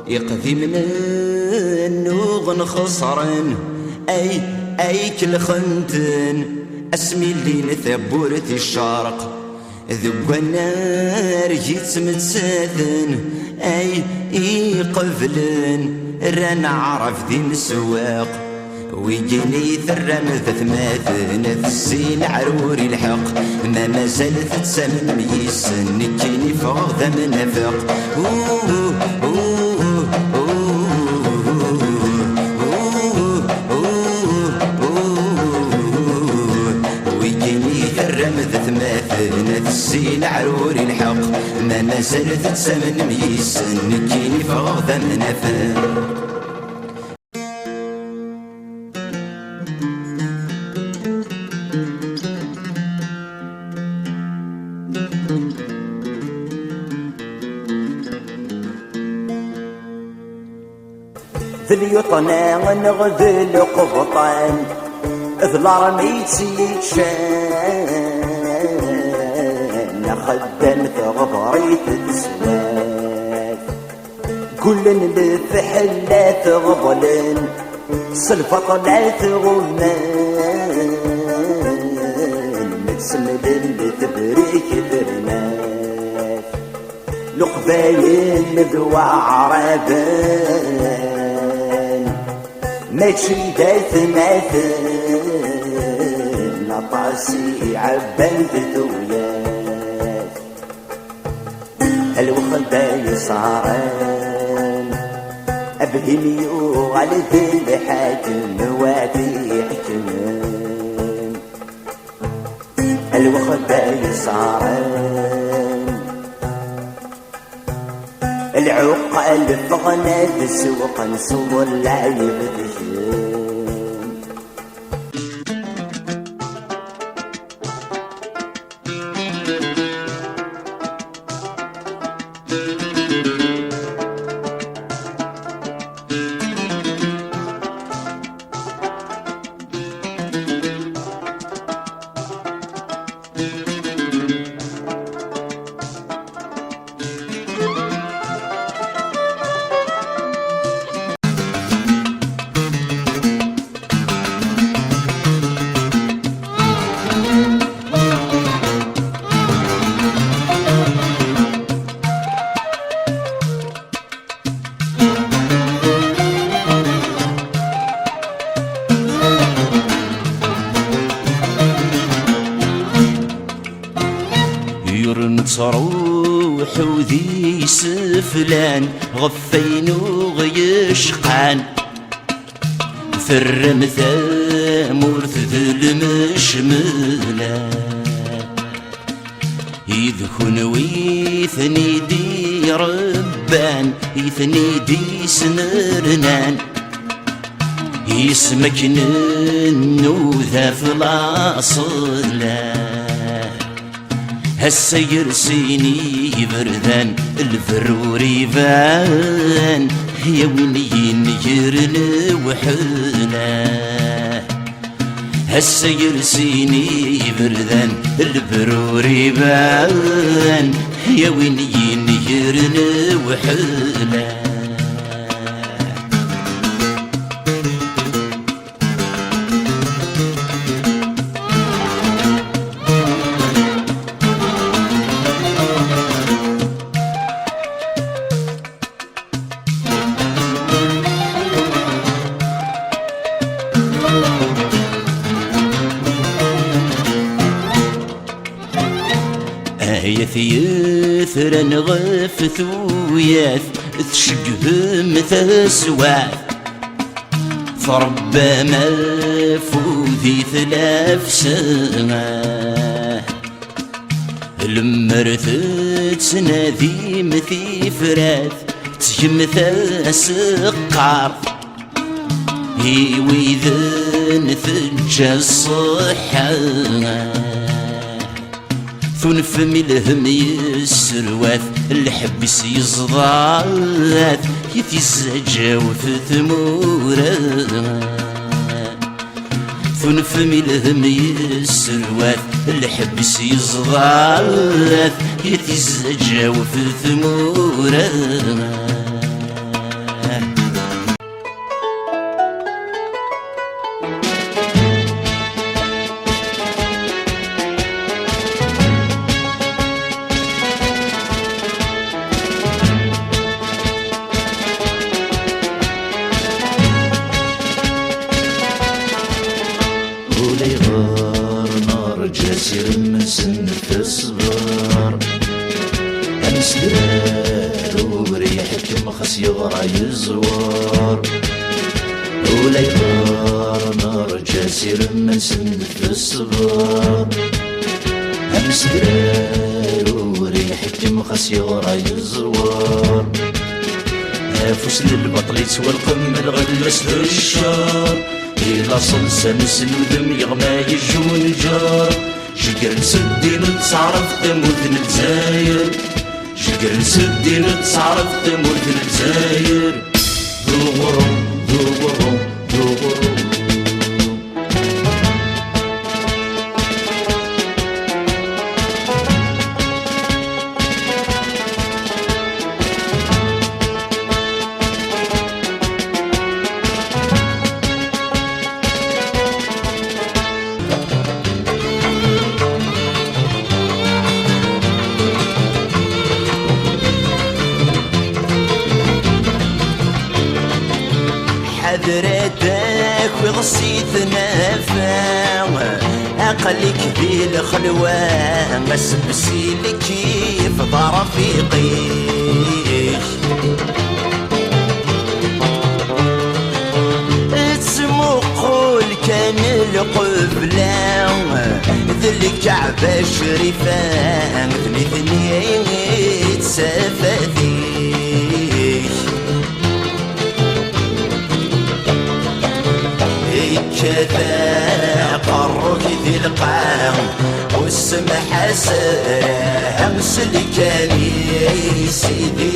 يقذي من النوغ خسرن أي كل خنتن اسمي اللي نثبورت الشرق ذو النار جيت متساثن أي قفلن رانا عرف ذي مسواق ويجيني ثرم ثماثن في السين عروري الحق ما زالت تسمن ميسن نجيني فوق ذا منافق ويجيني ثرم ثماثن في السين عروري الحق ما زالت تسمن ميسن نجيني فوق ذا منافق ذي اليطنا نغذل قبطان ذي الرميت يتشان خدمت غبريت تسواك كلن بفحلات غبلن سلفطلات غمان متسمد اللي تبريك برناك لقباين ذو عربان ماشي داث ماثل نطاسي عبان ذوياك الوخل صاران أبهمي وعلى ذي الحاكم وادي حكمان الوخل صاران العقل فغنى بالسوق نصور العيب دجال تروح وذي سفلان غفين وغيشقان فرم ثامور ذل مشملان يذكن ويثني دي ربان يثني دي سنرنان يسمك النوذا في الأصلان هالسير سيني بردان الفرور يبان يا وين ينجرن وحنا هالسير سيني بردان الفرور يبان يا وين ينجرن وحنا يثيثر نغف ثوياث تشقهم ثسواث فربما فوذي 3 سنة المرث تنادي مثي فراث تجمث سقار هي ويذن ثجى الصحة ثنفم الهم يسرواث الحبس يصضاث يتزجاو في ثمورة ثنفم الهم يسرواث الحبس يصضاث يتزجاو في ثمورة يحكم خاص يغرى يزور ولا يغار نار جاسر من سند في الصبر أمس دراري يحكم خاص يغرى يزور فوس للبطل يتوى القم الغلس للشار إلا صلصة نسلودم يغمى يجون جار شقر نسدي نتصعرف تموت نتزاير شقر نسدي نتصعرف تموت نتزاير دورو دورو دورو حذرتك وغصيت نافع أقلك ذي الخلوة مسبسي لك كيف رفيقيش اسمو قول كان القبلة ذي الكعبة الشريفة ثنين تسافذيش كذا قرك ذي القام والسمحة سرها مسلكاني سيدي